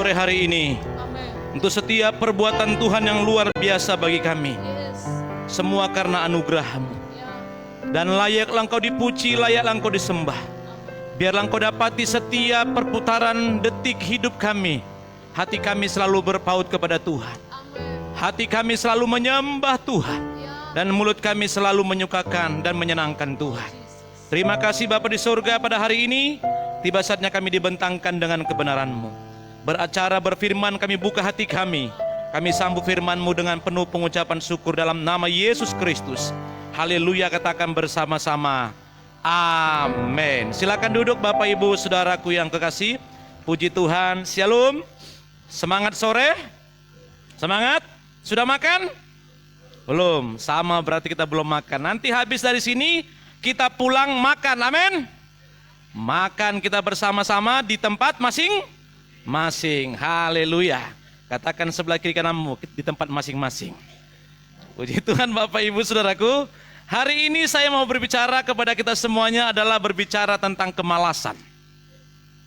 sore hari ini. Amin. Untuk setiap perbuatan Tuhan yang luar biasa bagi kami. Yes. Semua karena anugerah-Mu. Ya. Dan layaklah Engkau dipuji, layaklah Engkau disembah. Biarlah Engkau dapati setiap perputaran detik hidup kami. Hati kami selalu berpaut kepada Tuhan. Amin. Hati kami selalu menyembah Tuhan. Ya. Dan mulut kami selalu menyukakan dan menyenangkan Tuhan. Terima kasih Bapa di surga pada hari ini. Tiba saatnya kami dibentangkan dengan kebenaran-Mu. Beracara berfirman kami buka hati kami. Kami sambut firman-Mu dengan penuh pengucapan syukur dalam nama Yesus Kristus. Haleluya, katakan bersama-sama. Amin. Silakan duduk Bapak Ibu Saudaraku yang kekasih. Puji Tuhan. Shalom. Semangat sore. Semangat. Sudah makan? Belum. Sama berarti kita belum makan. Nanti habis dari sini kita pulang makan. Amin. Makan kita bersama-sama di tempat masing-masing. Haleluya. Katakan sebelah kiri kananmu, di tempat masing-masing. Puji Tuhan Bapak Ibu Saudaraku. Hari ini saya mau berbicara kepada kita semuanya adalah berbicara tentang kemalasan.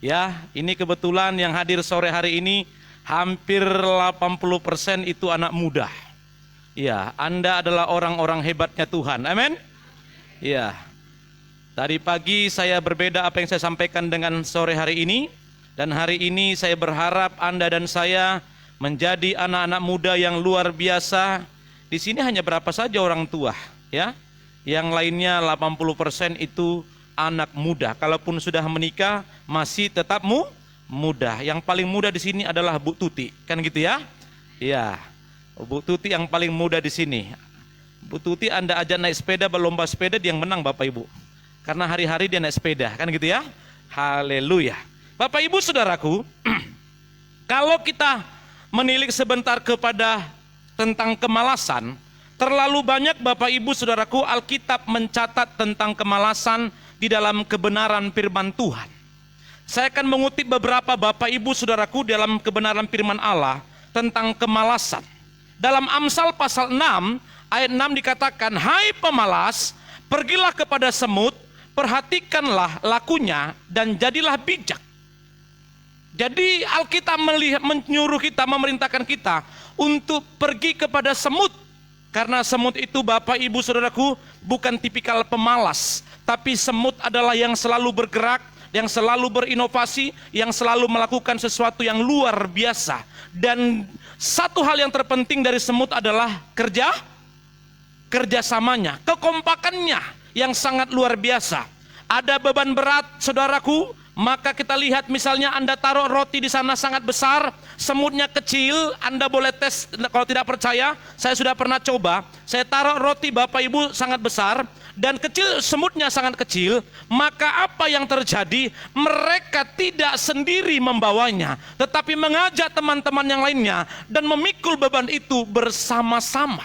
Ya, ini kebetulan yang hadir sore hari ini hampir 80% itu anak muda. Ya, Anda adalah orang-orang hebatnya Tuhan. Amin. Ya. Tadi pagi saya berbeda apa yang saya sampaikan dengan sore hari ini. Dan hari ini saya berharap Anda dan saya menjadi anak-anak muda yang luar biasa. Di sini hanya berapa saja orang tua, ya. Yang lainnya 80% itu anak muda. Kalaupun sudah menikah masih tetap muda. Yang paling muda di sini adalah Bu Tuti, kan gitu ya? Iya. Bu Tuti yang paling muda di sini. Bu Tuti Anda ajak naik sepeda, berlomba sepeda, dia yang menang Bapak Ibu. Karena hari-hari dia naik sepeda, kan gitu ya? Haleluya. Bapak Ibu Saudaraku, kalau kita menilik sebentar kepada tentang kemalasan, terlalu banyak Bapak Ibu Saudaraku Alkitab mencatat tentang kemalasan di dalam kebenaran firman Tuhan. Saya akan mengutip beberapa Bapak Ibu Saudaraku dalam kebenaran firman Allah tentang kemalasan. Dalam Amsal pasal 6 ayat 6 dikatakan, "Hai pemalas, pergilah kepada semut, perhatikanlah lakunya dan jadilah bijak." Jadi Alkitab menyuruh kita, memerintahkan kita untuk pergi kepada semut. Karena semut itu Bapak Ibu Saudaraku bukan tipikal pemalas. Tapi semut adalah yang selalu bergerak, yang selalu berinovasi, yang selalu melakukan sesuatu yang luar biasa. Dan satu hal yang terpenting dari semut adalah kerjasamanya, kekompakannya yang sangat luar biasa. Ada beban berat saudaraku, maka kita lihat misalnya Anda taruh roti di sana sangat besar, semutnya kecil. Anda boleh tes kalau tidak percaya, saya sudah pernah coba. Saya taruh roti Bapak Ibu sangat besar dan kecil, semutnya sangat kecil. Maka apa yang terjadi? Mereka tidak sendiri membawanya, tetapi mengajak teman-teman yang lainnya dan memikul beban itu bersama-sama.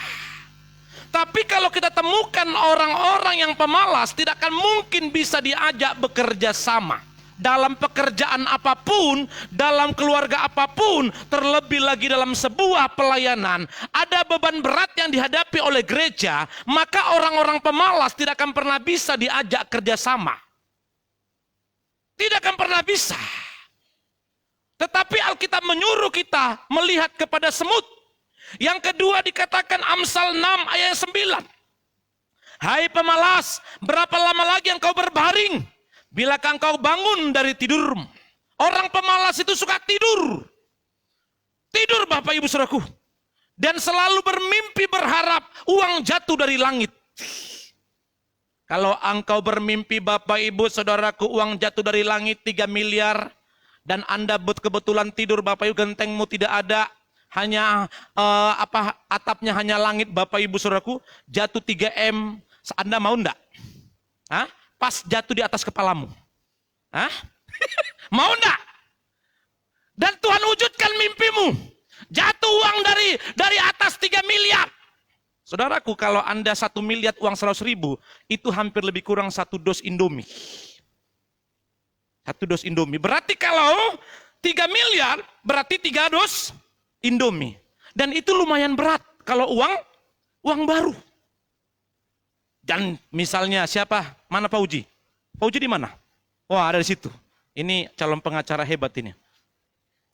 Tapi kalau kita temukan orang-orang yang pemalas, tidak akan mungkin bisa diajak bekerja sama. Dalam pekerjaan apapun, dalam keluarga apapun, terlebih lagi dalam sebuah pelayanan, ada beban berat yang dihadapi oleh gereja, maka orang-orang pemalas tidak akan pernah bisa diajak kerjasama. Tidak akan pernah bisa. Tetapi Alkitab menyuruh kita melihat kepada semut. Yang kedua dikatakan Amsal 6 ayat 9. "Hai pemalas, berapa lama lagi engkau berbaring? Bilakah engkau bangun dari tidurmu?" Orang pemalas itu suka tidur. Tidur Bapak Ibu Saudaraku. Dan selalu bermimpi berharap uang jatuh dari langit. Kalau engkau bermimpi Bapak Ibu Saudaraku uang jatuh dari langit 3 miliar. Dan Anda kebetulan tidur Bapak Ibu, gentengmu tidak ada. Hanya atapnya hanya langit Bapak Ibu Saudaraku. Jatuh 3M. Anda mau enggak? Hah? Pas jatuh di atas kepalamu. Hah? Mau enggak? Dan Tuhan wujudkan mimpimu. Jatuh uang dari atas 3 miliar. Saudaraku, kalau Anda 1 miliar uang 100 ribu, itu hampir lebih kurang 1 dos Indomie. 1 dos Indomie. Berarti kalau 3 miliar, berarti 3 dos Indomie. Dan itu lumayan berat kalau uang baru. Dan misalnya siapa? Mana Pak Uji? Pak Uji di mana? Wah, ada di situ. Ini calon pengacara hebat ini.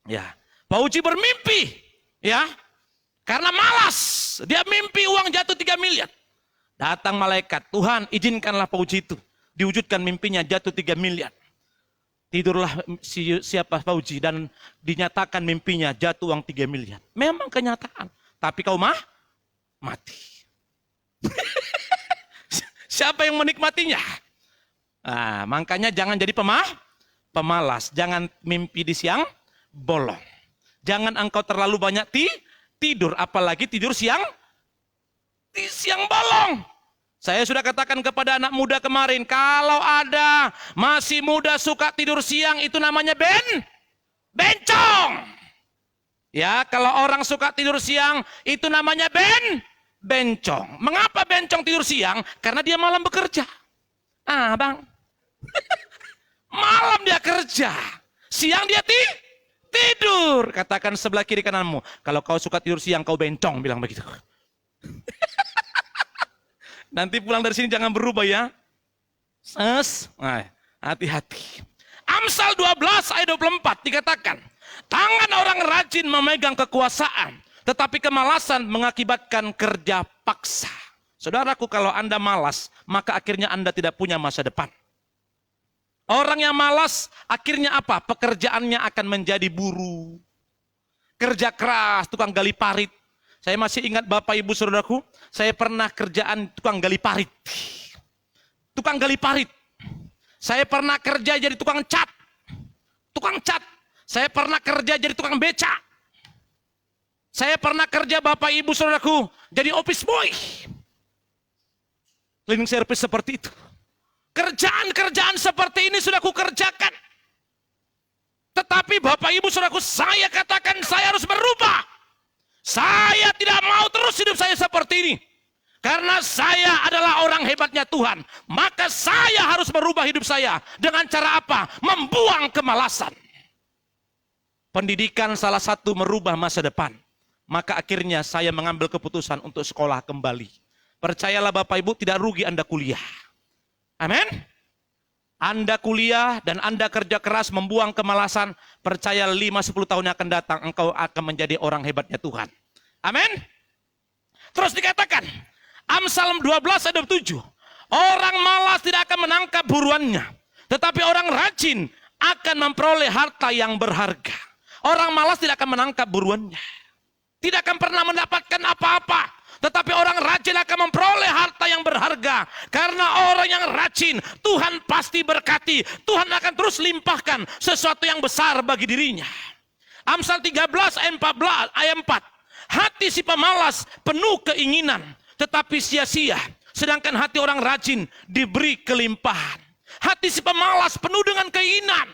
Ya, Pak Uji bermimpi, ya, karena malas. Dia mimpi uang jatuh 3 miliar. Datang malaikat, Tuhan izinkanlah Pak Uji itu diwujudkan mimpinya jatuh 3 miliar. Tidurlah siapa Pak Uji dan dinyatakan mimpinya jatuh uang 3 miliar. Memang kenyataan, tapi kau mati. Siapa yang menikmatinya? Nah, makanya jangan jadi pemalas. Jangan mimpi di siang bolong. Jangan engkau terlalu banyak tidur. Apalagi tidur siang bolong. Saya sudah katakan kepada anak muda kemarin. Kalau ada masih muda suka tidur siang, itu namanya bencong. Ya, kalau orang suka tidur siang, itu namanya bencong. Mengapa bencong tidur siang? Karena dia malam bekerja. Bang. Malam dia kerja. Siang dia tidur. Katakan sebelah kiri kananmu. Kalau kau suka tidur siang, kau bencong. Bilang begitu. Nanti pulang dari sini jangan berubah ya. Hati-hati. Amsal 12 ayat 24 dikatakan. Tangan orang rajin memegang kekuasaan. Tetapi kemalasan mengakibatkan kerja paksa. Saudaraku, kalau Anda malas, maka akhirnya Anda tidak punya masa depan. Orang yang malas, akhirnya apa? Pekerjaannya akan menjadi buruh. Kerja keras, tukang gali parit. Saya masih ingat Bapak Ibu Saudaraku, saya pernah kerjaan tukang gali parit. Tukang gali parit. Saya pernah kerja jadi tukang cat. Tukang cat. Saya pernah kerja jadi tukang beca. Saya pernah kerja Bapak Ibu Saudaraku jadi office boy. Cleaning service seperti itu. Kerjaan-kerjaan seperti ini sudah kukerjakan. Tetapi Bapak Ibu Saudaraku, saya katakan saya harus berubah. Saya tidak mau terus hidup saya seperti ini. Karena saya adalah orang hebatnya Tuhan. Maka saya harus merubah hidup saya. Dengan cara apa? Membuang kemalasan. Pendidikan salah satu merubah masa depan. Maka akhirnya saya mengambil keputusan untuk sekolah kembali. Percayalah Bapak Ibu, tidak rugi Anda kuliah. Amin. Anda kuliah dan Anda kerja keras membuang kemalasan. Percaya 5-10 tahun yang akan datang engkau akan menjadi orang hebatnya Tuhan. Amin. Terus dikatakan Amsal 12 ayat 7. Orang malas tidak akan menangkap buruannya. Tetapi orang rajin akan memperoleh harta yang berharga. Orang malas tidak akan menangkap buruannya. Tidak akan pernah mendapatkan apa-apa. Tetapi orang rajin akan memperoleh harta yang berharga. Karena orang yang rajin, Tuhan pasti berkati. Tuhan akan terus limpahkan sesuatu yang besar bagi dirinya. Amsal 13 ayat 4. Hati si pemalas penuh keinginan, tetapi sia-sia. Sedangkan hati orang rajin diberi kelimpahan. Hati si pemalas penuh dengan keinginan.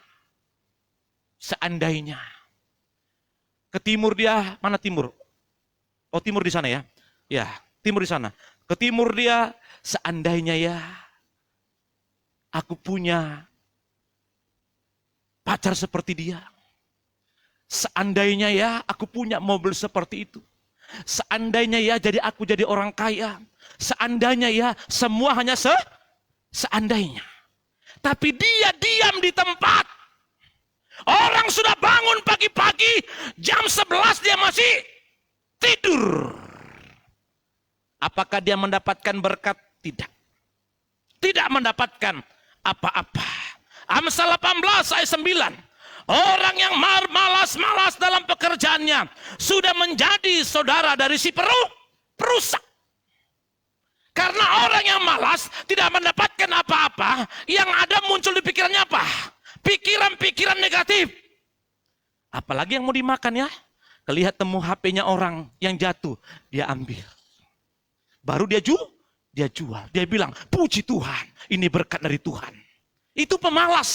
Seandainya. Ke timur dia, mana timur? Oh, timur di sana ya. Ya, timur di sana. Ke timur dia, seandainya ya aku punya pacar seperti dia. Seandainya ya aku punya mobil seperti itu. Seandainya ya jadi aku jadi orang kaya. Seandainya ya semua hanya seandainya. Tapi dia diam di tempat. Orang sudah bangun pagi-pagi, jam 11 dia masih tidur. Apakah dia mendapatkan berkat? Tidak. Tidak mendapatkan apa-apa. Amsal 18 ayat 9. Orang yang malas-malas dalam pekerjaannya sudah menjadi saudara dari si perusak. Karena orang yang malas tidak mendapatkan apa-apa, yang ada muncul di pikirannya apa? Pikiran-pikiran negatif. Apalagi yang mau dimakan ya. Kelihat temu HP-nya orang yang jatuh, dia ambil. Baru dia jual. Dia bilang, puji Tuhan, ini berkat dari Tuhan. Itu pemalas.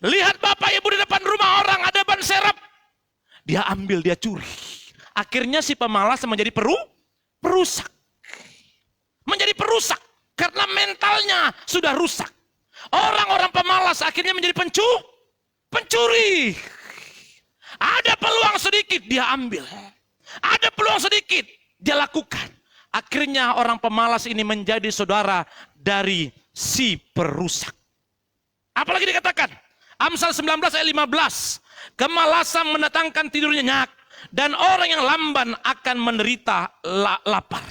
Lihat Bapak Ibu di depan rumah orang ada ban serep. Dia ambil, dia curi. Akhirnya si pemalas menjadi perusak. Menjadi perusak. Karena mentalnya sudah rusak. Orang-orang pemalas akhirnya menjadi pencuri. Ada peluang sedikit, dia ambil. Ada peluang sedikit, dia lakukan. Akhirnya orang pemalas ini menjadi saudara dari si perusak. Apalagi dikatakan, Amsal 19 ayat 15. Kemalasan mendatangkan tidur nyenyak. Dan orang yang lamban akan menderita lapar.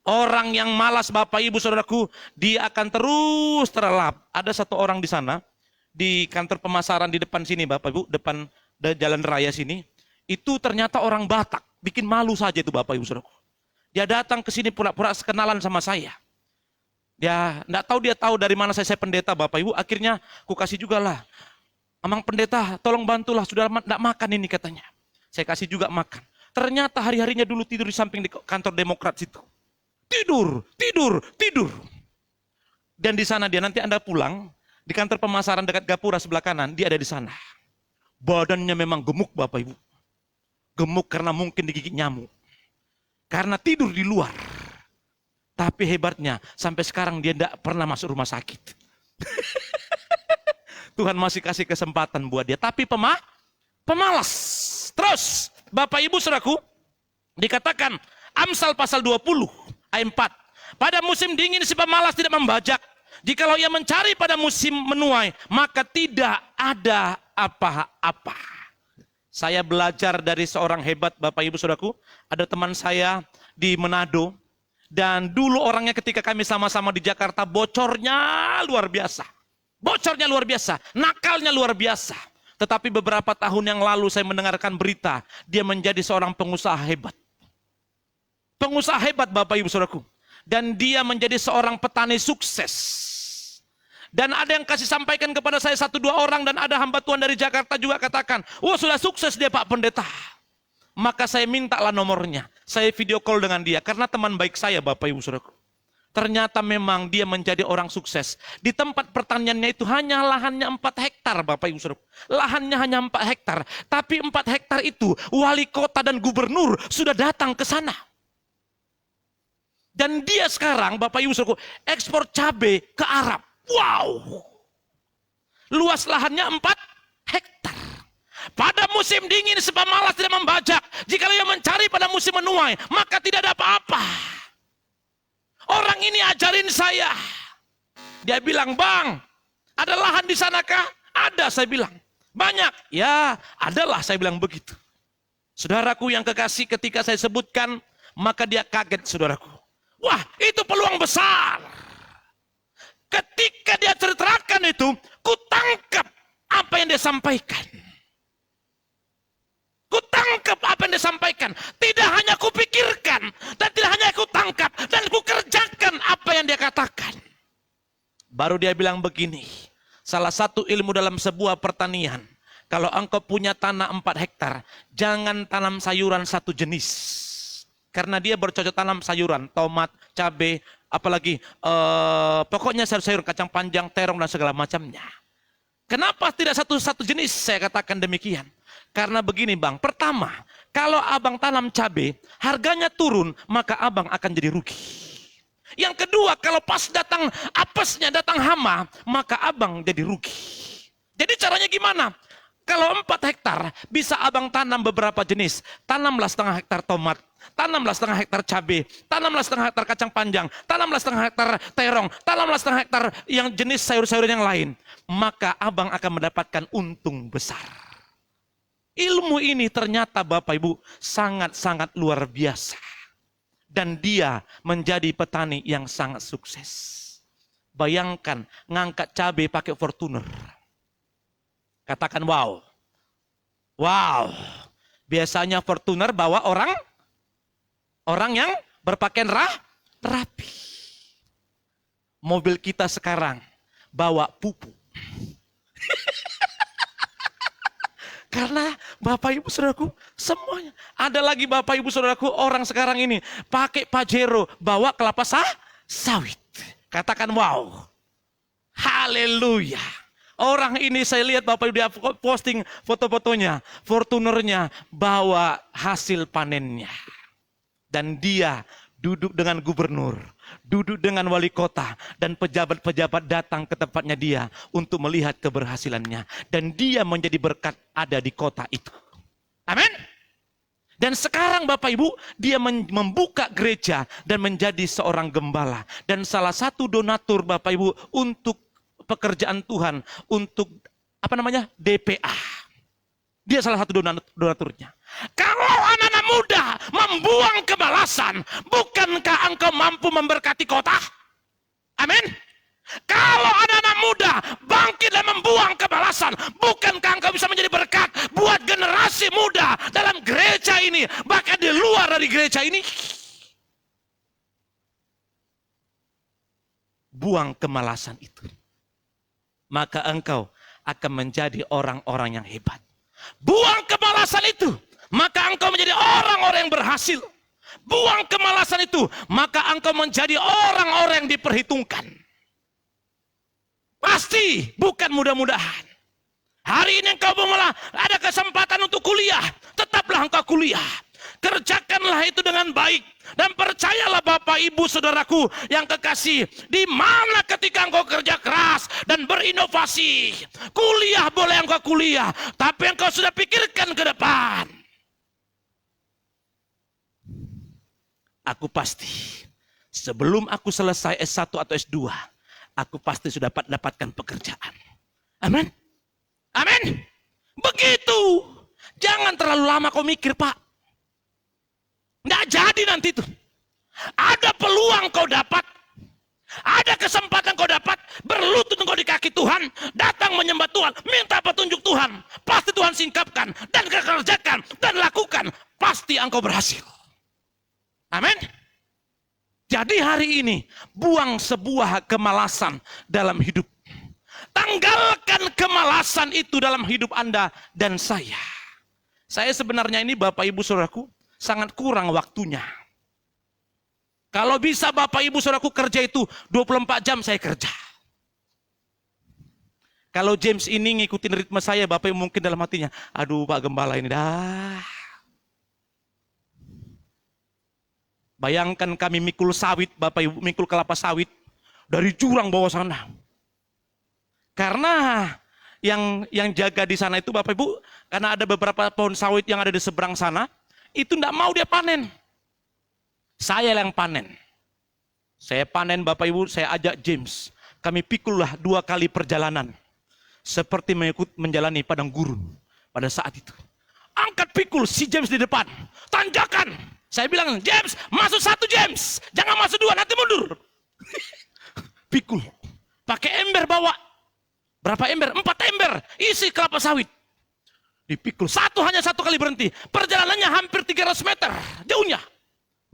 Orang yang malas Bapak Ibu Saudaraku, dia akan terus terlelap. Ada satu orang di sana, di kantor pemasaran di depan sini Bapak Ibu, depan jalan raya sini. Itu ternyata orang Batak, bikin malu saja itu Bapak Ibu Saudaraku. Dia datang ke sini pura-pura kenalan sama saya. Dia enggak tahu dari mana saya pendeta Bapak Ibu. Akhirnya aku kasih juga lah. Amang pendeta, tolong bantulah, sudah enggak makan ini katanya. Saya kasih juga makan. Ternyata hari-harinya dulu tidur di samping di kantor Demokrat situ. Tidur. Dan di sana dia, nanti Anda pulang, di kantor pemasaran dekat Gapura sebelah kanan, dia ada di sana. Badannya memang gemuk Bapak Ibu. Gemuk karena mungkin digigit nyamuk. Karena tidur di luar. Tapi hebatnya, sampai sekarang dia tidak pernah masuk rumah sakit. Tuhan masih kasih kesempatan buat dia. Tapi pemalas. Terus, Bapak Ibu Saudaraku, dikatakan Amsal pasal 20 ayat 4. Pada musim dingin si pemalas tidak membajak. Jikalau ia mencari pada musim menuai, maka tidak ada apa-apa. Saya belajar dari seorang hebat Bapak Ibu Saudaraku. Ada teman saya di Manado. Dan dulu orangnya ketika kami sama-sama di Jakarta, bocornya luar biasa. Bocornya luar biasa, nakalnya luar biasa. Tetapi beberapa tahun yang lalu saya mendengarkan berita, dia menjadi seorang pengusaha hebat. Pengusaha hebat Bapak Ibu Saudaraku. Dan dia menjadi seorang petani sukses. Dan ada yang kasih sampaikan kepada saya 1-2 orang, dan ada hamba Tuhan dari Jakarta juga katakan, "Wah, sudah sukses dia Pak Pendeta." Maka saya mintalah nomornya. Saya video call dengan dia karena teman baik saya Bapak Ibu Saudaraku. Ternyata memang dia menjadi orang sukses. Di tempat pertaniannya itu hanya lahannya 4 hektar Bapak Ibu Saudaraku. Lahannya hanya 4 hektar. Tapi 4 hektar itu wali kota dan gubernur sudah datang ke sana. Dan dia sekarang Bapak Ibu Saudaraku ekspor cabai ke Arab. Wow. Luas lahannya 4 hektar. Pada musim dingin si pemalas tidak membajak. Jika ia mencari pada musim menuai, maka tidak ada apa-apa. Orang ini ajarin saya. Dia bilang, "Bang, ada lahan di sana kah?" "Ada," saya bilang. "Banyak?" "Ya, adalah," saya bilang begitu. Saudaraku yang kekasih, ketika saya sebutkan, maka dia kaget saudaraku. Wah, itu peluang besar. Ketika dia ceritakan itu, ku tangkap apa yang dia sampaikan. Ku tangkap apa yang disampaikan. Tidak hanya ku pikirkan. Dan tidak hanya ku tangkap. Dan ku kerjakan apa yang dia katakan. Baru dia bilang begini. Salah satu ilmu dalam sebuah pertanian. Kalau engkau punya tanah 4 hektar. Jangan tanam sayuran satu jenis. Karena dia bercocok tanam sayuran. Tomat, cabai, apalagi. Pokoknya sayur-sayur, kacang panjang, terong dan segala macamnya. Kenapa tidak satu jenis? Saya katakan demikian. Karena begini bang, pertama, kalau abang tanam cabai, harganya turun, maka abang akan jadi rugi. Yang kedua, kalau pas datang apesnya, datang hama, maka abang jadi rugi. Jadi caranya gimana? Kalau 4 hektar, bisa abang tanam beberapa jenis. Tanamlah setengah hektar tomat, tanamlah setengah hektar cabai, tanamlah setengah hektar kacang panjang, tanamlah setengah hektar terong, tanamlah setengah hektar yang jenis sayur-sayur yang lain. Maka abang akan mendapatkan untung besar. Ilmu ini ternyata Bapak Ibu sangat-sangat luar biasa. Dan dia menjadi petani yang sangat sukses. Bayangkan ngangkat cabai pakai Fortuner. Katakan wow. Wow. Biasanya Fortuner bawa orang yang berpakaian rapi. Mobil kita sekarang bawa pupuk. Karena Bapak Ibu Saudaraku semuanya. Ada lagi Bapak Ibu Saudaraku orang sekarang ini pakai Pajero bawa kelapa sawit. Katakan wow. Haleluya. Orang ini saya lihat Bapak Ibu dia posting foto-fotonya. Fortunernya bawa hasil panennya. Dan dia duduk dengan gubernur, duduk dengan wali kota, dan pejabat-pejabat datang ke tempatnya dia untuk melihat keberhasilannya. Dan dia menjadi berkat ada di kota itu. Amin. Dan sekarang Bapak Ibu, dia membuka gereja dan menjadi seorang gembala. Dan salah satu donatur Bapak Ibu untuk pekerjaan Tuhan, untuk DPA. Dia salah satu donaturnya. Kalau anak-anak muda membuang kemalasan, bukankah engkau mampu memberkati kota? Amin. Kalau anak-anak muda bangkit dan membuang kemalasan, bukankah engkau bisa menjadi berkat buat generasi muda dalam gereja ini, bahkan di luar dari gereja ini? Buang kemalasan itu, maka engkau akan menjadi orang-orang yang hebat. Buang kemalasan itu, maka engkau menjadi orang-orang yang berhasil. Buang kemalasan itu, maka engkau menjadi orang-orang yang diperhitungkan. Pasti, bukan mudah-mudahan. Hari ini engkau malah ada kesempatan untuk kuliah, tetaplah engkau kuliah. Kerjakanlah itu dengan baik. Dan percayalah Bapak Ibu Saudaraku yang kekasih, di mana ketika engkau kerja keras dan berinovasi, kuliah boleh engkau kuliah, tapi engkau sudah pikirkan ke depan. Aku pasti sebelum aku selesai S1 atau S2, aku pasti sudah dapatkan pekerjaan. Amin. Amin. Begitu. Jangan terlalu lama kau mikir, Pak. Nggak jadi nanti itu. Ada peluang kau dapat. Ada kesempatan kau dapat. Berlutut engkau di kaki Tuhan. Datang menyembah Tuhan. Minta petunjuk Tuhan. Pasti Tuhan singkapkan. Dan kerjakan. Dan lakukan. Pasti engkau berhasil. Amin. Jadi hari ini. Buang sebuah kemalasan dalam hidup. Tanggalkan kemalasan itu dalam hidup Anda dan saya. Saya sebenarnya ini Bapak Ibu Saudaraku, sangat kurang waktunya. Kalau bisa Bapak Ibu Saudaraku kerja itu 24 jam saya kerja. Kalau James ini ngikutin ritme saya, Bapak Ibu mungkin dalam hatinya, aduh Pak Gembala ini dah. Bayangkan kami mikul sawit, Bapak Ibu mikul kelapa sawit dari jurang bawah sana. Karena yang jaga di sana itu Bapak Ibu, karena ada beberapa pohon sawit yang ada di seberang sana, itu tidak mau dia panen. Saya yang panen. Saya panen Bapak Ibu, saya ajak James. Kami pikullah 2 kali perjalanan. Seperti menjalani padang gurun pada saat itu. Angkat pikul si James di depan. Tanjakan. Saya bilang, James, masuk 1 James. Jangan masuk 2, nanti mundur. Pikul. Pakai ember bawa. Berapa ember? 4 ember. Isi kelapa sawit. Dipikul. Hanya satu kali berhenti. Perjalanannya hampir 300 meter. Jauhnya.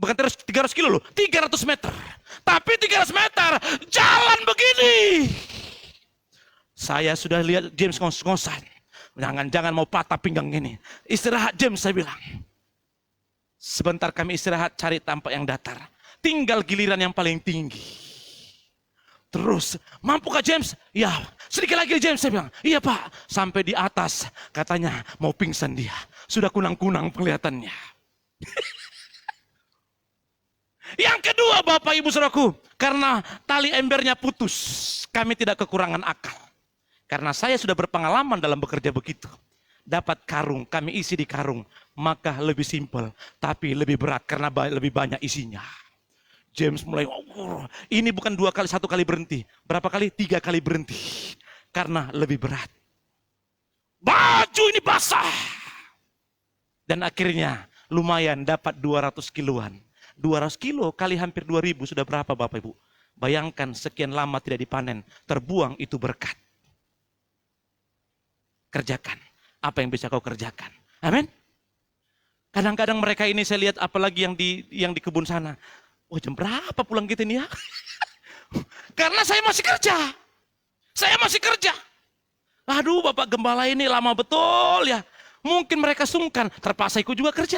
Bukan 300 kilo loh. 300 meter. Tapi 300 meter. Jalan begini. Saya sudah lihat James ngos-ngosan. Jangan-jangan mau patah pinggang ini. Istirahat James, saya bilang. Sebentar kami istirahat, cari tampak yang datar. Tinggal giliran yang paling tinggi. Terus, mampukah James? Ya, sedikit lagi James, saya bilang. Iya Pak, sampai di atas. Katanya mau pingsan dia. Sudah kunang-kunang penglihatannya. Yang kedua Bapak Ibu Saudaraku, karena tali embernya putus, kami tidak kekurangan akal. Karena saya sudah berpengalaman dalam bekerja begitu. Dapat karung, kami isi di karung. Maka lebih simpel, tapi lebih berat karena lebih banyak isinya. James mulai, oh, ini bukan 1 kali berhenti. Berapa kali? 3 kali berhenti. Karena lebih berat. Baju ini basah. Dan akhirnya lumayan dapat 200 kiloan. 200 kilo kali hampir 2000 sudah berapa Bapak Ibu? Bayangkan sekian lama tidak dipanen. Terbuang itu berkat. Kerjakan. Apa yang bisa kau kerjakan? Amin. Kadang-kadang mereka ini saya lihat apalagi yang di kebun sana. Oh jam berapa pulang kita ini ya? Karena saya masih kerja. Saya masih kerja. Aduh Bapak Gembala ini lama betul ya. Mungkin mereka sungkan. Terpaksa ikut juga kerja.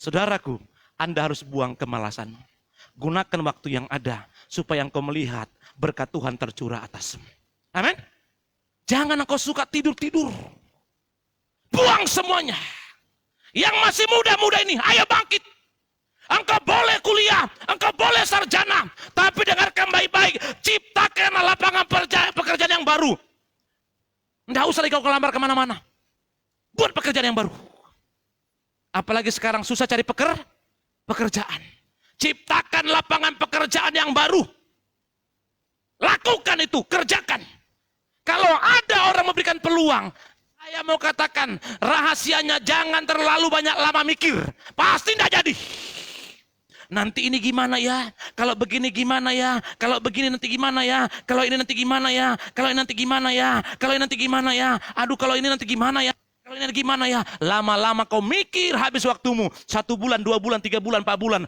Saudaraku, Anda harus buang kemalasan. Gunakan waktu yang ada. Supaya engkau melihat berkat Tuhan tercurah atasmu. Amin. Jangan engkau suka tidur-tidur. Buang semuanya. Yang masih muda-muda ini, ayo bangkit. Engkau boleh kuliah, engkau boleh sarjana. Tapi dengarkan baik-baik, ciptakanlah lapangan pekerjaan yang baru. Tidak usah lagi kau kelamar kemana-mana. Buat pekerjaan yang baru. Apalagi sekarang susah cari pekerjaan. Ciptakan lapangan pekerjaan yang baru. Lakukan itu, kerjakan. Kalau ada orang memberikan peluang. Saya mau katakan, rahasianya jangan terlalu banyak lama mikir. Pasti tidak jadi. Nanti ini gimana ya? Kalau begini gimana ya? Kalau begini nanti gimana ya? Kalau ini nanti gimana ya? Kalau ini nanti gimana ya? Kalau ini nanti gimana ya? Aduh, kalau ini nanti gimana ya? Kalau ini gimana ya? Lama-lama kau mikir habis waktumu. 1 bulan, 2 bulan, 3 bulan, 4 bulan.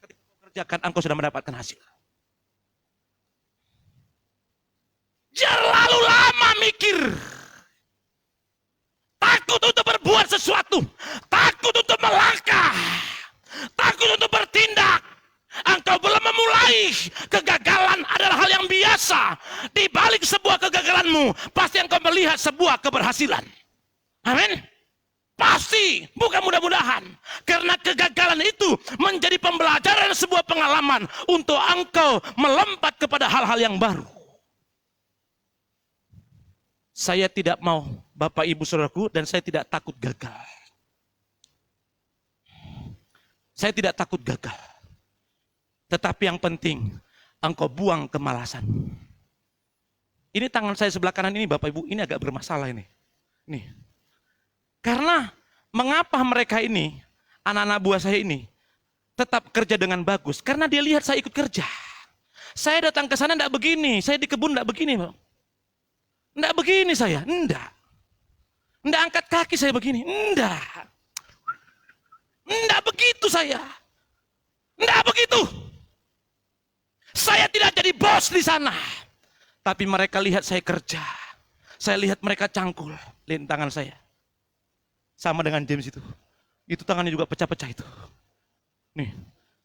Ketika kau kerjakan, engkau sudah mendapatkan hasil. Jangan lalu lama mikir. Takut untuk berbuat sesuatu. Takut untuk melangkah. Takut untuk bertindak. Engkau belum memulai. Kegagalan adalah hal yang biasa. Di balik sebuah kegagalanmu, pasti engkau melihat sebuah keberhasilan. Amin. Pasti, bukan mudah-mudahan. Karena kegagalan itu menjadi pembelajaran sebuah pengalaman untuk engkau melompat kepada hal-hal yang baru. Saya tidak mau, Bapak Ibu Saudaraku, dan saya tidak takut gagal. Saya tidak takut gagal. Tetapi yang penting, engkau buang kemalasan. Ini tangan saya sebelah kanan ini, Bapak Ibu, ini agak bermasalah ini. Nih. Karena mengapa mereka ini, anak-anak buah saya ini, tetap kerja dengan bagus? Karena dia lihat saya ikut kerja. Saya datang ke sana tidak begini, saya di kebun tidak begini, Pak. Enggak begini saya, enggak. Enggak angkat kaki saya begini, enggak. Enggak begitu saya. Enggak begitu. Saya tidak jadi bos di sana. Tapi mereka lihat saya kerja. Saya lihat mereka cangkul. Lihat tangan saya. Sama dengan James itu. Itu tangannya juga pecah-pecah itu. Nih,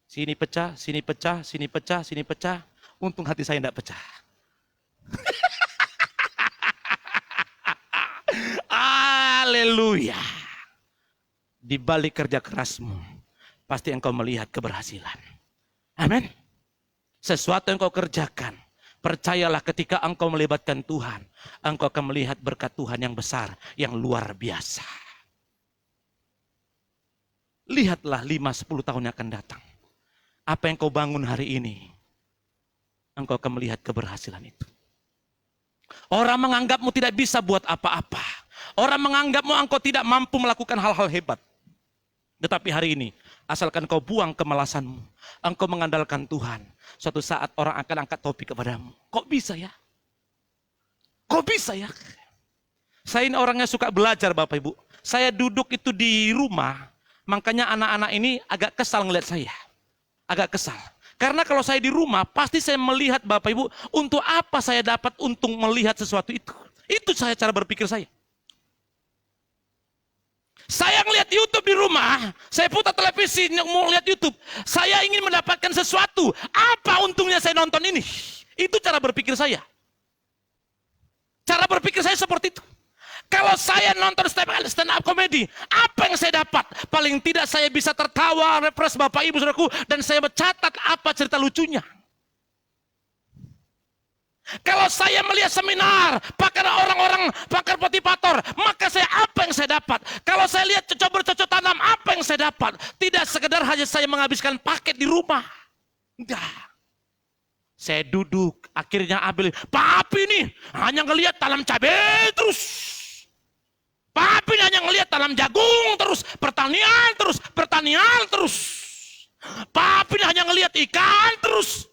sini pecah, sini pecah, sini pecah, sini pecah. Untung hati saya enggak pecah. Haleluya. Di balik kerja kerasmu, pasti engkau melihat keberhasilan. Amin. Sesuatu yang kau kerjakan, percayalah ketika engkau melibatkan Tuhan, engkau akan melihat berkat Tuhan yang besar, yang luar biasa. Lihatlah 5-10 tahun yang akan datang. Apa yang kau bangun hari ini, engkau akan melihat keberhasilan itu. Orang menganggapmu tidak bisa buat apa-apa. Orang menganggapmu engkau tidak mampu melakukan hal-hal hebat. Tetapi hari ini, asalkan kau buang kemalasanmu, engkau mengandalkan Tuhan, suatu saat orang akan angkat topi kepadamu. Kok bisa ya? Kok bisa ya? Saya ini orangnya suka belajar, Bapak Ibu. Saya duduk itu di rumah, makanya anak-anak ini agak kesal ngeliat saya. Agak kesal. Karena kalau saya di rumah, pasti saya melihat, Bapak Ibu, untuk apa saya dapat untung melihat sesuatu itu. Itu saya cara berpikir saya. Saya ngeliat YouTube di rumah, saya putar televisi, mau lihat YouTube. Saya ingin mendapatkan sesuatu. Apa untungnya saya nonton ini? Itu cara berpikir saya. Cara berpikir saya seperti itu. Kalau saya nonton stand up comedy, apa yang saya dapat? Paling tidak saya bisa tertawa, refresh Bapak Ibu Saudaraku, dan saya mencatat apa cerita lucunya. Kalau saya melihat seminar, pakar orang-orang, pakar motivator, maka saya apa yang saya dapat? Kalau saya lihat cocok tanam, apa yang saya dapat? Tidak sekedar hanya saya menghabiskan paket di rumah. Enggak. Saya duduk, akhirnya ambil, papi nih hanya ngelihat tanam cabai terus. Papi hanya ngelihat tanam jagung terus, pertanian terus. Papi hanya ngelihat ikan terus.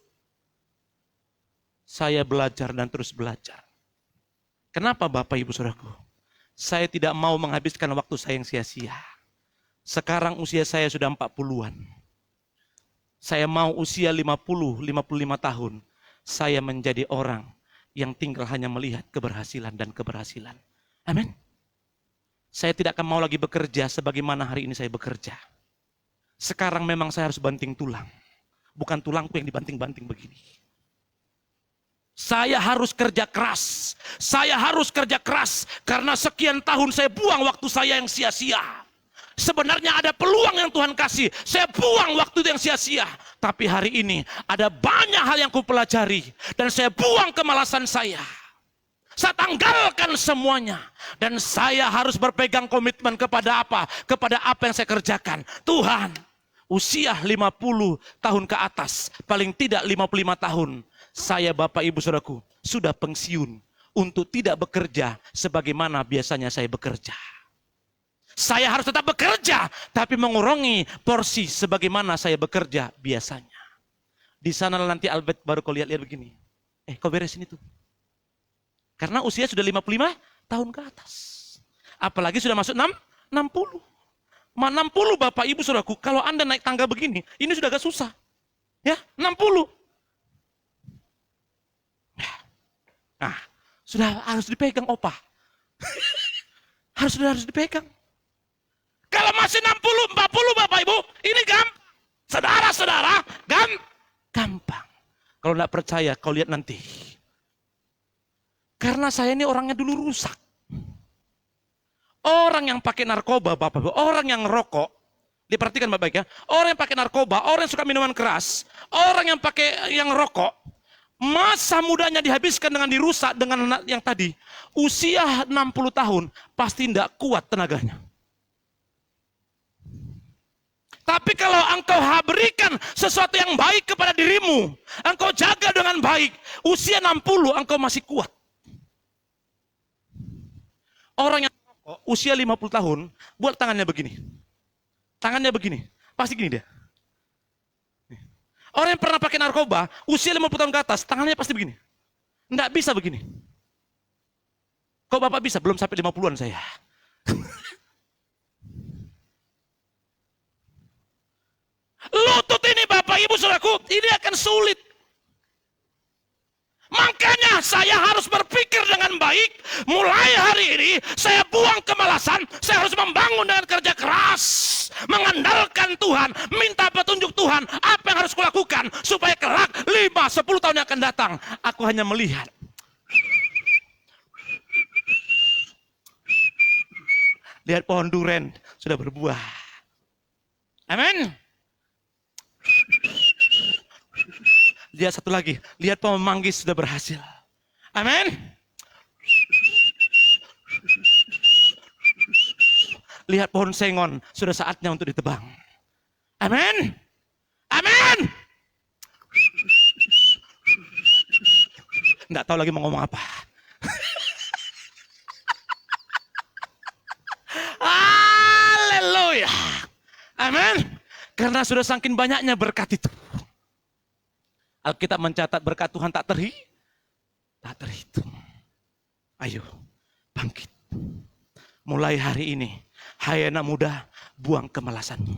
Saya belajar dan terus belajar. Kenapa Bapak Ibu Saudaraku? Saya tidak mau menghabiskan waktu saya yang sia-sia. Sekarang usia saya sudah 40-an. Saya mau usia 50, 55 tahun. Saya menjadi orang yang tinggal hanya melihat keberhasilan dan keberhasilan. Amin. Saya tidak akan mau lagi bekerja sebagaimana hari ini saya bekerja. Sekarang memang saya harus banting tulang. Bukan tulangku yang dibanting-banting begini. Saya harus kerja keras. Saya harus kerja keras. Karena sekian tahun saya buang waktu saya yang sia-sia. Sebenarnya ada peluang yang Tuhan kasih. Saya buang waktu yang sia-sia. Tapi hari ini ada banyak hal yang kupelajari. Dan saya buang kemalasan saya. Saya tanggalkan semuanya. Dan saya harus berpegang komitmen kepada apa? Kepada apa yang saya kerjakan. Tuhan, usia 50 tahun ke atas. Paling tidak 55 tahun. Saya Bapak Ibu Saudaraku sudah pensiun. untuk tidak bekerja sebagaimana biasanya saya bekerja. Saya harus tetap bekerja, tapi mengurangi porsi sebagaimana saya bekerja biasanya. Di sana nanti Albert baru kau lihat begini. Kau beresin itu. Karena usia sudah 55 tahun ke atas. Apalagi sudah masuk 60. 60 Bapak Ibu Saudaraku, kalau Anda naik tangga begini, ini sudah agak susah. Ya, 60. Nah, sudah harus dipegang opa. harus dipegang. Kalau masih 60, 40 Bapak Ibu, ini gampang. Saudara-saudara, gampang. Kalau tidak percaya, kau lihat nanti. Karena saya ini orangnya dulu rusak. Orang yang pakai narkoba, Bapak Ibu, orang yang rokok, diperhatikan baik-baik ya. Orang yang pakai narkoba, orang yang suka minuman keras, orang yang pakai yang rokok, masa mudanya dihabiskan dengan dirusak dengan yang tadi. Usia 60 tahun, pasti tidak kuat tenaganya. Tapi kalau engkau berikan sesuatu yang baik kepada dirimu, engkau jaga dengan baik, usia 60 engkau masih kuat. Orang yang usia 50 tahun, buat tangannya begini. Tangannya begini, pasti gini dia. Orang yang pernah pakai narkoba, usia 50 tahun ke atas, tangannya pasti begini. Nggak bisa begini. Kok Bapak bisa? Belum sampai 50-an saya. Lutut ini Bapak Ibu Saudaraku, ini akan sulit. Makanya saya harus berpikir dengan baik. Mulai hari ini saya buang kemalasan. Saya harus membangun dengan kerja keras, mengandalkan Tuhan, minta petunjuk Tuhan. Apa yang harus kulakukan supaya kelak 5-10 tahun yang akan datang, aku hanya melihat. Lihat pohon duren sudah berbuah. Amin. Lihat satu lagi, lihat pohon manggis sudah berhasil. Amin. Lihat pohon sengon, sudah saatnya untuk ditebang. Amin. Amin. Nggak tahu lagi mau ngomong apa. Haleluya. Amin. Karena sudah saking banyaknya berkat itu. Alkitab mencatat berkat Tuhan tak terhitung. Ayo, bangkit. Mulai hari ini, hai anak muda, buang kemalasanmu.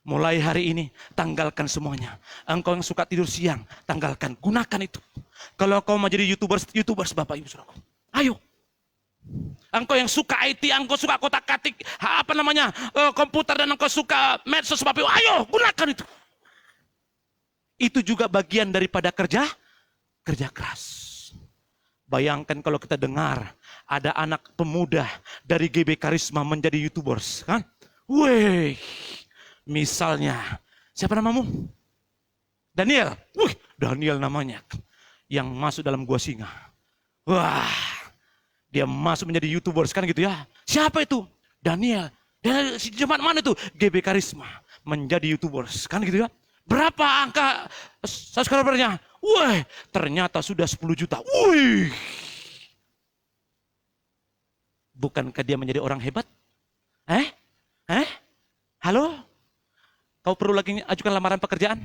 Mulai hari ini, tanggalkan semuanya. Engkau yang suka tidur siang, tanggalkan, gunakan itu. Kalau kau mau jadi YouTubers Bapak Ibu Saudaraku. Ayo. Engkau yang suka IT, engkau suka kotak-katik, komputer, dan engkau suka medsos Bapak Ibu. Ayo, gunakan itu. Itu juga bagian daripada kerja keras. Bayangkan kalau kita dengar ada anak pemuda dari GB Karisma menjadi YouTubers, kan? Wih, misalnya siapa namamu? Daniel. Wih, Daniel namanya, yang masuk dalam gua singa. Wah, dia masuk menjadi YouTubers, kan gitu ya? Siapa itu? Daniel. Dan jemaat mana itu? GB Karisma menjadi YouTubers, kan gitu ya? Berapa angka subscribernya? Wih, ternyata sudah 10 juta. Wih. Bukankah dia menjadi orang hebat? Halo? Kau perlu lagi ajukan lamaran pekerjaan?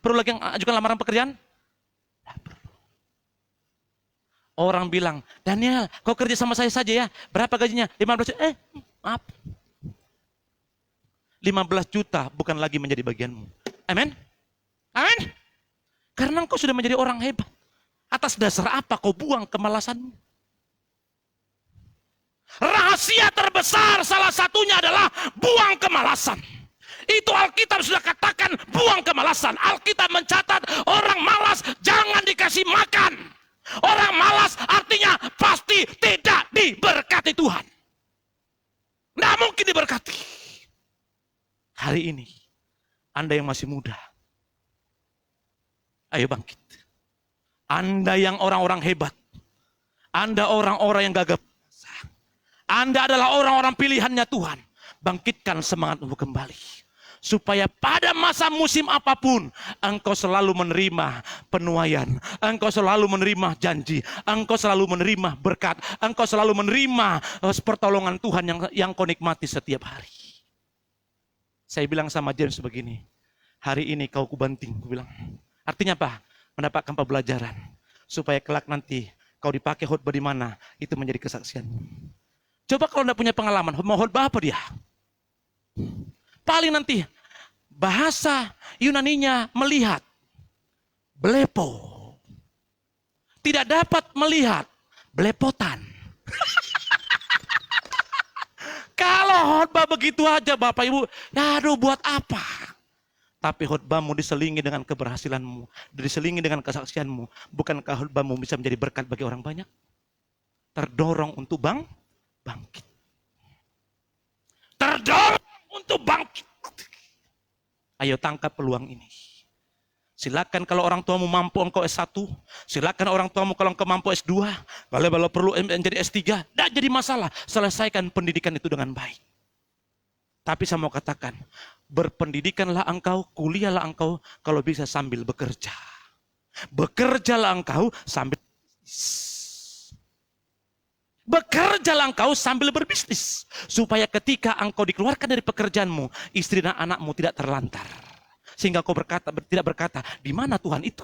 Perlu lagi ajukan lamaran pekerjaan? Tidak perlu. Orang bilang, Daniel, kau kerja sama saya saja ya. Berapa gajinya? 15 juta. Maaf. 15 juta bukan lagi menjadi bagianmu. Amin. Amin. Karena engkau sudah menjadi orang hebat. Atas dasar apa kau buang kemalasanmu? Rahasia terbesar salah satunya adalah buang kemalasan. Itu Alkitab sudah katakan, buang kemalasan. Alkitab mencatat orang malas jangan dikasih makan. Orang malas artinya pasti tidak diberkati Tuhan. Tidak mungkin diberkati. Hari ini, Anda yang masih muda, ayo bangkit. Anda yang orang-orang hebat, Anda orang-orang yang gagah perkasa, Anda adalah orang-orang pilihannya Tuhan. Bangkitkan semangatmu kembali. supaya pada masa musim apapun engkau selalu menerima penuaian, engkau selalu menerima janji, engkau selalu menerima berkat, engkau selalu menerima pertolongan Tuhan yang kau nikmati setiap hari. Saya bilang sama James begini, hari ini kau kubanting, aku bilang. Artinya apa? Mendapatkan pembelajaran supaya kelak nanti kau dipakai khotbah di mana itu menjadi kesaksian. Coba kalau tidak punya pengalaman, mau khotbah apa dia? Paling nanti bahasa Yunaninya melihat, blepo. Tidak dapat melihat, belepotan. Kalau khotbah begitu aja Bapak Ibu, ya aduh buat apa? Tapi khotbahmu diselingi dengan keberhasilanmu, diselingi dengan kesaksianmu. Bukankah khotbahmu bisa menjadi berkat bagi orang banyak? Terdorong untuk bangkit. Terdorong untuk bangkit. Ayo tangkap peluang ini. Silakan kalau orang tuamu mampu engkau S1, silakan orang tuamu kalau engkau mampu S2, kalau perlu menjadi S3, tidak jadi masalah. Selesaikan pendidikan itu dengan baik. Tapi saya mau katakan, berpendidikanlah engkau, kuliahlah engkau kalau bisa sambil bekerja. Bekerjalah engkau sambil bekerjalah engkau sambil berbisnis. Supaya ketika engkau dikeluarkan dari pekerjaanmu, istri dan anakmu tidak terlantar. Sehingga kau tidak berkata, di mana Tuhan itu?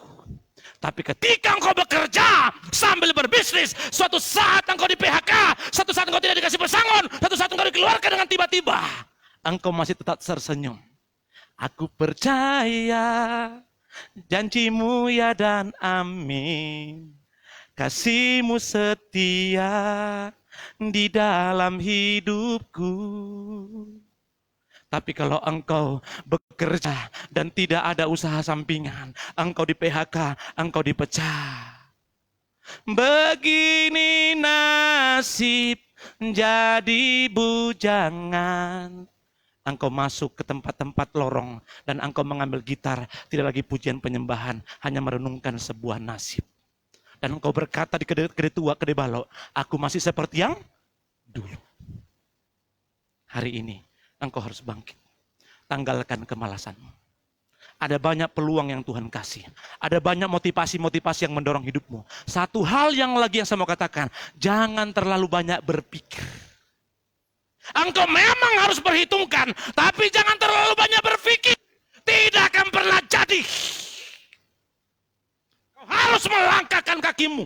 Tapi ketika engkau bekerja sambil berbisnis, suatu saat engkau di PHK, suatu saat engkau tidak dikasih pesangon, suatu saat engkau dikeluarkan dengan tiba-tiba, engkau masih tetap tersenyum. Aku percaya janjimu ya dan amin. Kasihmu setia di dalam hidupku. Tapi kalau engkau bekerja dan tidak ada usaha sampingan, engkau di PHK, engkau dipecah. Begini nasib jadi bujangan. Engkau masuk ke tempat-tempat lorong dan engkau mengambil gitar, tidak lagi pujian penyembahan, hanya merenungkan sebuah nasib. Dan engkau berkata di kedai tua, kedai balok, aku masih seperti yang dulu. Hari ini engkau harus bangkit. Tanggalkan kemalasanmu. Ada banyak peluang yang Tuhan kasih. Ada banyak motivasi-motivasi yang mendorong hidupmu. Satu hal yang lagi yang saya mau katakan, jangan terlalu banyak berpikir. Engkau memang harus perhitungkan, tapi jangan terlalu banyak berpikir. Tidak akan pernah jadi. Kau harus melangkahkan kakimu.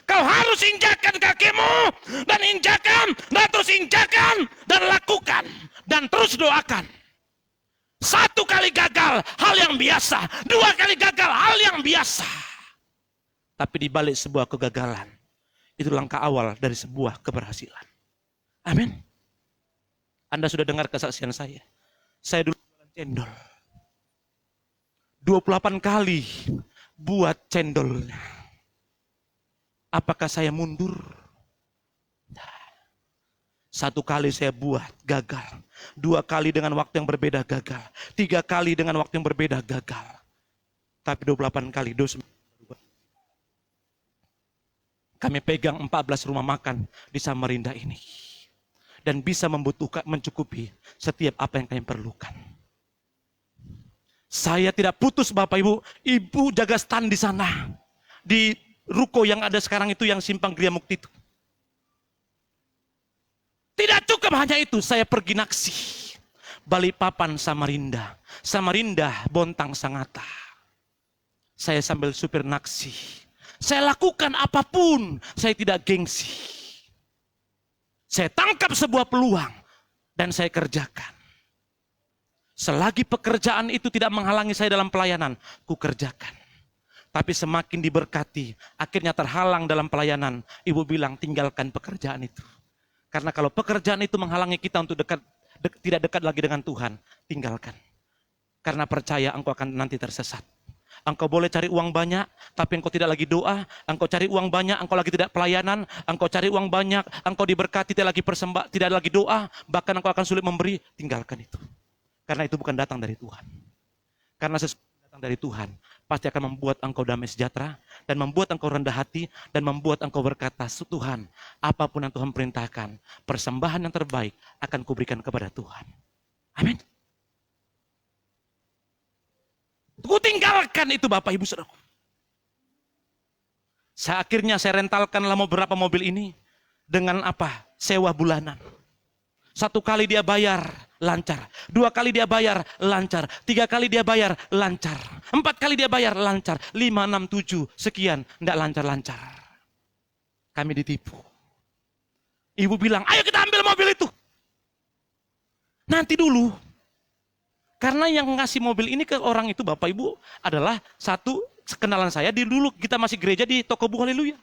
Kau harus injakan kakimu, dan injakan, dan terus injakan, dan lakukan, dan terus doakan. 1 kali gagal, hal yang biasa. 2 kali gagal, hal yang biasa. Tapi di balik sebuah kegagalan, itu langkah awal dari sebuah keberhasilan. Amin. Anda sudah dengar kesaksian saya. Saya dulu jualan cendol. 28 kali buat cendolnya. Apakah saya mundur? 1 kali saya buat, gagal. 2 kali dengan waktu yang berbeda, gagal. 3 kali dengan waktu yang berbeda, gagal. Tapi 28 kali dosa. Kami pegang 14 rumah makan di Samarinda ini. Dan bisa mencukupi setiap apa yang kami perlukan. Saya tidak putus Bapak Ibu. Ibu jaga stand di sana. Di ruko yang ada sekarang itu yang simpang Gria Mukti itu. Tidak cukup hanya itu, saya pergi naksi. Balikpapan Samarinda. Samarinda Bontang Sangatta. Saya sambil supir naksi. Saya lakukan apapun, saya tidak gengsi. Saya tangkap sebuah peluang dan saya kerjakan. Selagi pekerjaan itu tidak menghalangi saya dalam pelayanan, ku kerjakan. Tapi semakin diberkati, akhirnya terhalang dalam pelayanan. Ibu bilang tinggalkan pekerjaan itu. Karena kalau pekerjaan itu menghalangi kita untuk tidak dekat lagi dengan Tuhan, tinggalkan. Karena percaya engkau akan nanti tersesat. Engkau boleh cari uang banyak, tapi engkau tidak lagi doa. Engkau cari uang banyak, engkau lagi tidak pelayanan. Engkau cari uang banyak, engkau diberkati, tidak lagi tidak lagi doa. Bahkan engkau akan sulit memberi, tinggalkan itu. Karena itu bukan datang dari Tuhan. Karena sesuatu yang datang dari Tuhan, pasti akan membuat engkau damai sejahtera, dan membuat engkau rendah hati, dan membuat engkau berkata, Tuhan, apapun yang Tuhan perintahkan, persembahan yang terbaik akan kuberikan kepada Tuhan. Amin. Ku tinggalkan itu Bapak Ibu Saudara. Akhirnya saya rentalkanlah beberapa mobil ini dengan apa? Sewa bulanan. 1 kali dia bayar lancar, 2 kali dia bayar lancar, 3 kali dia bayar lancar, 4 kali dia bayar lancar, 5, 6, 7 sekian enggak lancar-lancar. Kami ditipu. Ibu bilang, ayo kita ambil mobil itu. Nanti dulu. Karena yang ngasih mobil ini ke orang itu Bapak Ibu adalah satu kenalan saya di dulu kita masih gereja di toko buku Haleluya.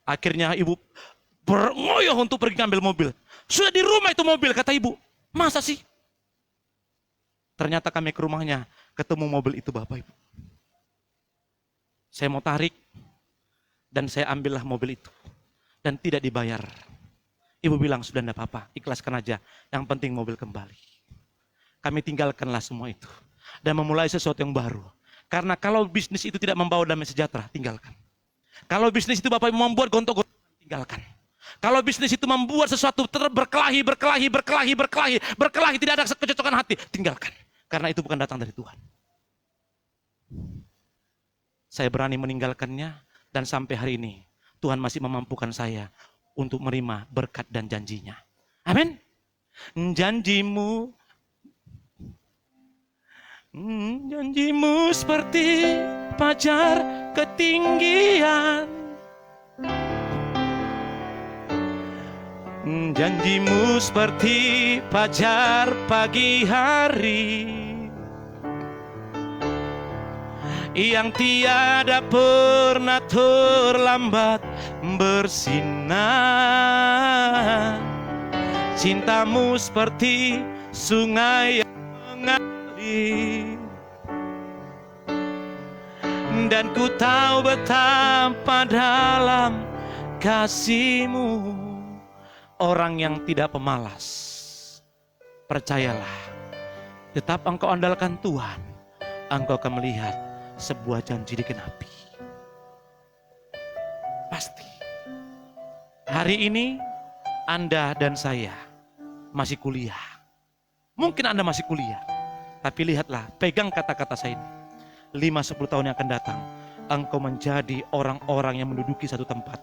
Akhirnya ibu berngoyoh untuk pergi ngambil mobil. Sudah di rumah itu mobil kata ibu. Masa sih? Ternyata kami ke rumahnya ketemu mobil itu Bapak Ibu. Saya mau tarik dan saya ambillah mobil itu dan tidak dibayar. Ibu bilang sudah enggak apa-apa, ikhlaskan aja. Yang penting mobil kembali. Kami tinggalkanlah semua itu. Dan memulai sesuatu yang baru. Karena kalau bisnis itu tidak membawa damai sejahtera, tinggalkan. Kalau bisnis itu Bapak Ibu membuat gontok-gontok, tinggalkan. Kalau bisnis itu membuat sesuatu berkelahi, tidak ada kecocokan hati, tinggalkan. Karena itu bukan datang dari Tuhan. Saya berani meninggalkannya dan sampai hari ini Tuhan masih memampukan saya untuk menerima berkat dan janjinya. Amin. Janjimu seperti fajar ketinggian. Janjimu seperti fajar pagi hari yang tiada pernah terlambat bersinar. Cintamu seperti sungai yang mengalir, dan ku tahu betapa dalam kasih-Mu. Orang yang tidak pemalas, percayalah, tetap engkau andalkan Tuhan, engkau akan melihat sebuah janji digenapi. Pasti. Hari ini Anda dan saya masih kuliah. Mungkin Anda masih kuliah, tapi lihatlah, pegang kata-kata saya ini. 5-10 tahun yang akan datang, engkau menjadi orang-orang yang menduduki satu tempat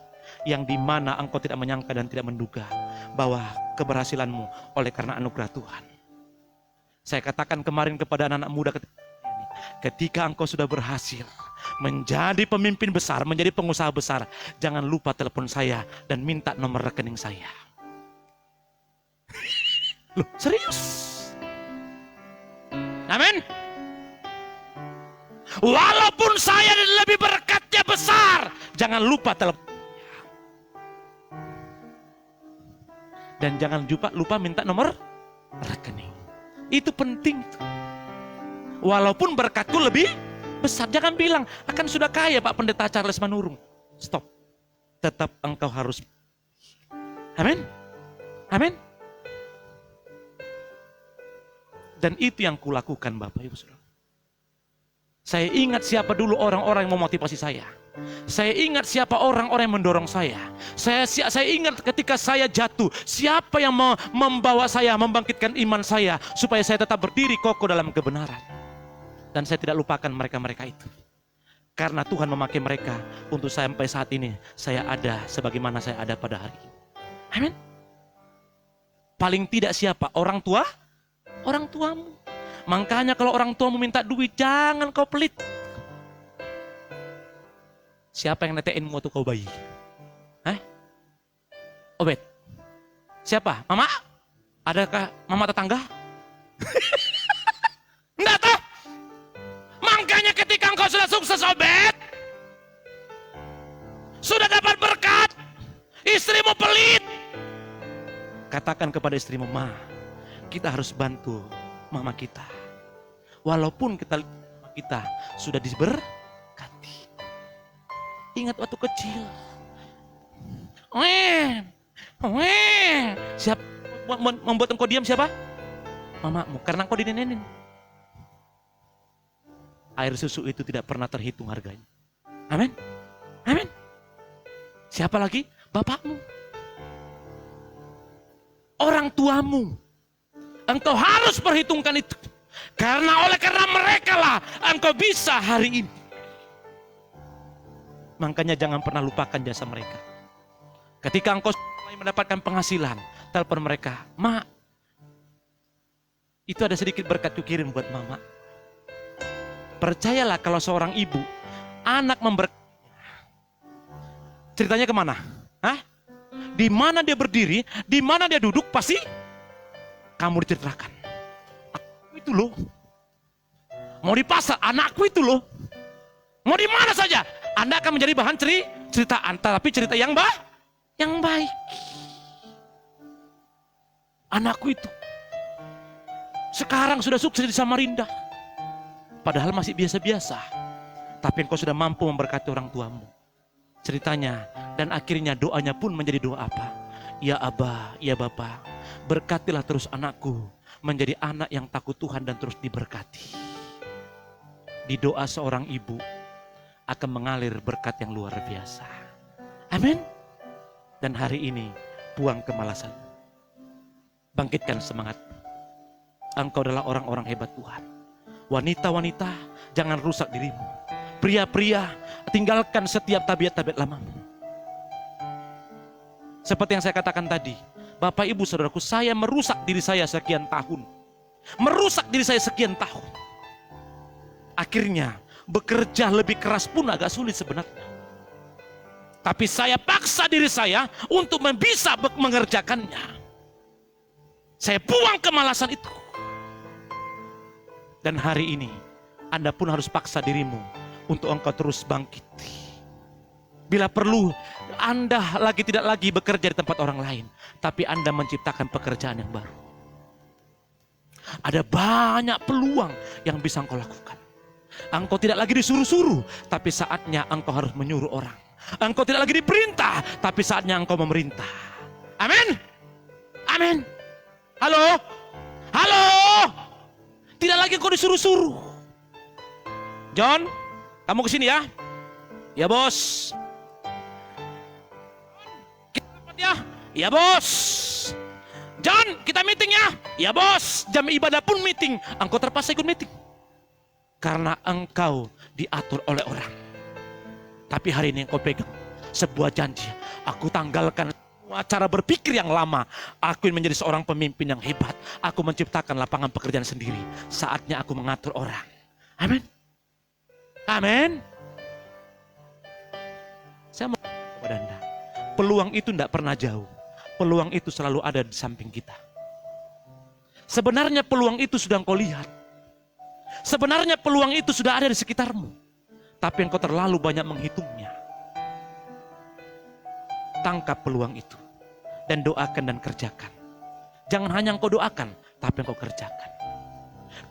yang dimana engkau tidak menyangka dan tidak menduga bahwa keberhasilanmu oleh karena anugerah Tuhan. Saya katakan kemarin kepada anak-anak muda ketika engkau sudah berhasil menjadi pemimpin besar, menjadi pengusaha besar, jangan lupa telepon saya dan minta nomor rekening saya. Loh, serius? Amin. Walaupun saya lebih berkatnya besar, jangan lupa telepon. Dan jangan lupa minta nomor rekening. Itu penting. Walaupun berkatku lebih besar, jangan bilang akan sudah kaya Pak Pendeta Charles Manurung. Stop. Tetap engkau harus. Amin. Amin. Dan itu yang kulakukan Bapak Ibu Saudara. Saya ingat siapa dulu orang-orang yang memotivasi saya. Saya ingat siapa orang-orang yang mendorong saya. Saya ingat ketika saya jatuh, siapa yang membawa saya, membangkitkan iman saya, supaya saya tetap berdiri kokoh dalam kebenaran. Dan saya tidak lupakan mereka-mereka itu. Karena Tuhan memakai mereka untuk sampai saat ini, saya ada sebagaimana saya ada pada hari ini. Amin. Paling tidak siapa? Orang tua? Orang tuamu. Makanya kalau orang tuamu minta duit, jangan kau pelit. Siapa yang netein waktu kau bayi? Obed. Siapa? Mama? Adakah mama tetangga? Enggak toh? Makanya ketika engkau sudah sukses Obed, sudah dapat berkat, istrimu pelit, katakan kepada istrimu, Ma, kita harus bantu mama kita. Walaupun kita sudah diberkati. Ingat waktu kecil. Siapa membuat engkau diam siapa? Mamamu, karena engkau dinenenin. Air susu itu tidak pernah terhitung harganya. Amin. Amin. Siapa lagi? Bapakmu. Orang tuamu. Engkau harus perhitungkan itu. Oleh karena mereka lah engkau bisa hari ini. Makanya jangan pernah lupakan jasa mereka. Ketika engkau mulai mendapatkan penghasilan, telepon mereka, "Mak, itu ada sedikit berkat kukirim buat mama." Percayalah kalau seorang ibu, anak ceritanya kemana? Hah? Di mana dia berdiri, di mana dia duduk, pasti kamu diceritakan. Aku itu loh. Mau di pasar, anakku itu loh. Mau di mana saja, Anda akan menjadi bahan ceritaan, tapi cerita yang baik. Anakku itu sekarang sudah sukses di Samarinda. Padahal masih biasa-biasa. Tapi engkau sudah mampu memberkati orang tuamu. Ceritanya, dan akhirnya doanya pun menjadi doa apa? Ya Aba, ya Bapa, berkatilah terus anakku menjadi anak yang takut Tuhan dan terus diberkati. Di doa seorang ibu akan mengalir berkat yang luar biasa. Amin. Dan hari ini buang kemalasan. Bangkitkan semangat. Engkau adalah orang-orang hebat Tuhan. Wanita-wanita, jangan rusak dirimu. Pria-pria, tinggalkan setiap tabiat-tabiat lamamu. Seperti yang saya katakan tadi, Bapak Ibu Saudaraku, saya merusak diri saya sekian tahun. Merusak diri saya sekian tahun. Akhirnya, bekerja lebih keras pun agak sulit sebenarnya. Tapi saya paksa diri saya untuk bisa mengerjakannya. Saya buang kemalasan itu. Dan hari ini, Anda pun harus paksa dirimu untuk engkau terus bangkit. Bila perlu, Anda tidak lagi bekerja di tempat orang lain, tapi Anda menciptakan pekerjaan yang baru. Ada banyak peluang yang bisa engkau lakukan. Engkau tidak lagi disuruh-suruh, tapi saatnya engkau harus menyuruh orang. Engkau tidak lagi diperintah, tapi saatnya engkau memerintah. Amin. Amin. Halo? Halo? Tidak lagi engkau disuruh-suruh. John, kamu kesini ya? Ya bos. Kita rapat ya? Ya bos. John, kita meeting ya? Ya bos. Jam ibadah pun meeting. Engkau terpaksa ikut meeting. Karena engkau diatur oleh orang. Tapi hari ini engkau pegang sebuah janji. Aku tanggalkan cara berpikir yang lama. Aku ingin menjadi seorang pemimpin yang hebat. Aku menciptakan lapangan pekerjaan sendiri. Saatnya aku mengatur orang. Amin. Amin. Saya mau kepada Anda. Peluang itu tidak pernah jauh. Peluang itu selalu ada di samping kita. Sebenarnya peluang itu sudah engkau lihat. Sebenarnya peluang itu sudah ada di sekitarmu. Tapi engkau terlalu banyak menghitungnya. Tangkap peluang itu. Dan doakan dan kerjakan. Jangan hanya engkau doakan, tapi engkau kerjakan.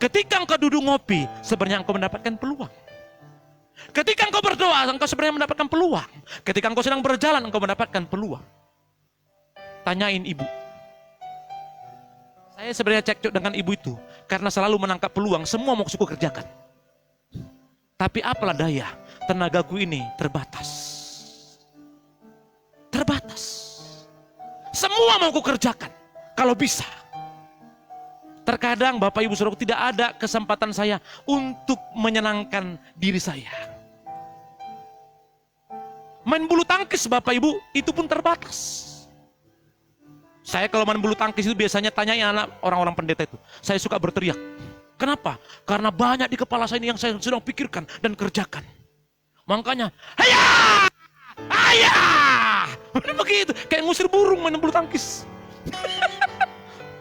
Ketika engkau duduk ngopi, sebenarnya engkau mendapatkan peluang. Ketika engkau berdoa, engkau sebenarnya mendapatkan peluang. Ketika engkau sedang berjalan, engkau mendapatkan peluang. Tanyain ibu. Saya sebenarnya cekcok dengan ibu itu. Karena selalu menangkap peluang, semua mau suku kerjakan. Tapi apalah daya, tenagaku ini terbatas. Terbatas. Semua mau kukerjakan, kalau bisa. Terkadang Bapak Ibu Saudara, tidak ada kesempatan saya untuk menyenangkan diri saya. Main bulu tangkis Bapak Ibu, itu pun terbatas. Saya kalau main bulu tangkis itu biasanya tanyain anak orang-orang pendeta itu. Saya suka berteriak. Kenapa? Karena banyak di kepala saya ini yang saya sedang pikirkan dan kerjakan. Makanya, hayah! Hayah! Begitu, kayak ngusir burung main bulu tangkis.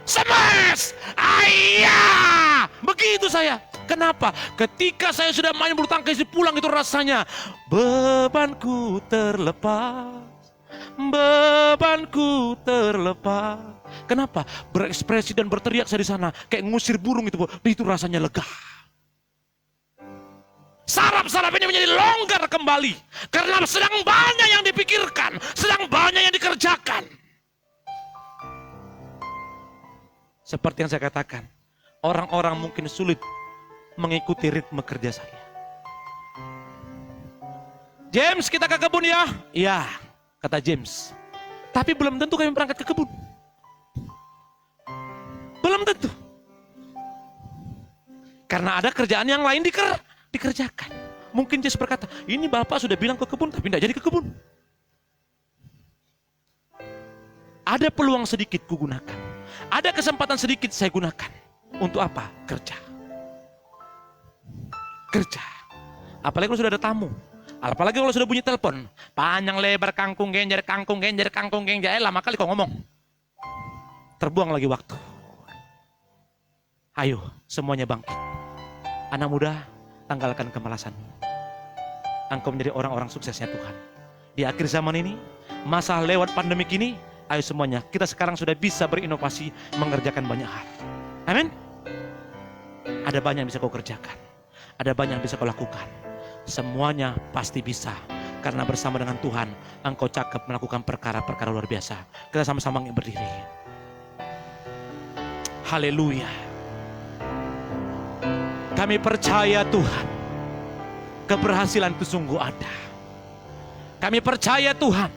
Smash! Ayah! Begitu saya. Kenapa? Ketika saya sudah main bulu tangkis pulang itu rasanya bebanku terlepas. Bebanku terlepas. Kenapa? Berekspresi dan berteriak saya di sana kayak ngusir burung itu rasanya lega. Saraf-saraf ini menjadi longgar kembali karena sedang banyak yang dipikirkan, sedang banyak yang dikerjakan. Seperti yang saya katakan, orang-orang mungkin sulit mengikuti ritme kerja saya. James, kita ke kebun ya? Iya, kata James. Tapi belum tentu kami berangkat ke kebun. Belum tentu. Karena ada kerjaan yang lain dikerjakan. Mungkin Yesus berkata, ini Bapak sudah bilang ke kebun, tapi tidak jadi ke kebun. Ada peluang sedikit kugunakan. Ada kesempatan sedikit saya gunakan. Untuk apa? Kerja. Kerja. Apalagi kalau sudah ada tamu. Apalagi kalau sudah bunyi telepon. Panjang lebar kangkung genjer, lama kali kau ngomong. Terbuang lagi waktu. Ayo, semuanya bangkit. Anak muda, tanggalkan kemalasanmu. Engkau menjadi orang-orang suksesnya Tuhan. Di akhir zaman ini, masa lewat pandemik ini, ayo semuanya, kita sekarang sudah bisa berinovasi, mengerjakan banyak hal. Amin. Ada banyak yang bisa kau kerjakan. Ada banyak yang bisa kau lakukan. Semuanya pasti bisa. Karena bersama dengan Tuhan, engkau cakap melakukan perkara-perkara luar biasa. Kita sama-sama berdiri. Haleluya. Kami percaya Tuhan, keberhasilan itu sungguh ada. Kami percaya Tuhan,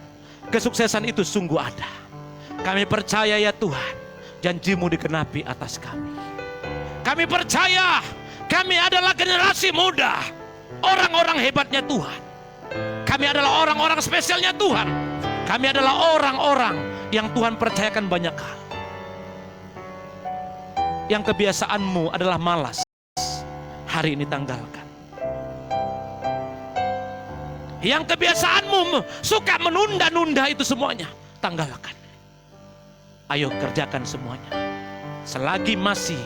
kesuksesan itu sungguh ada. Kami percaya ya Tuhan, janji-Mu dikenapi atas kami. Kami percaya, kami adalah generasi muda, orang-orang hebatnya Tuhan. Kami adalah orang-orang spesialnya Tuhan. Kami adalah orang-orang yang Tuhan percayakan banyak hal. Yang kebiasaanmu adalah malas, hari ini tanggalkan. Yang kebiasaanmu suka menunda-nunda itu semuanya, tanggalkan. Ayo kerjakan semuanya. Selagi masih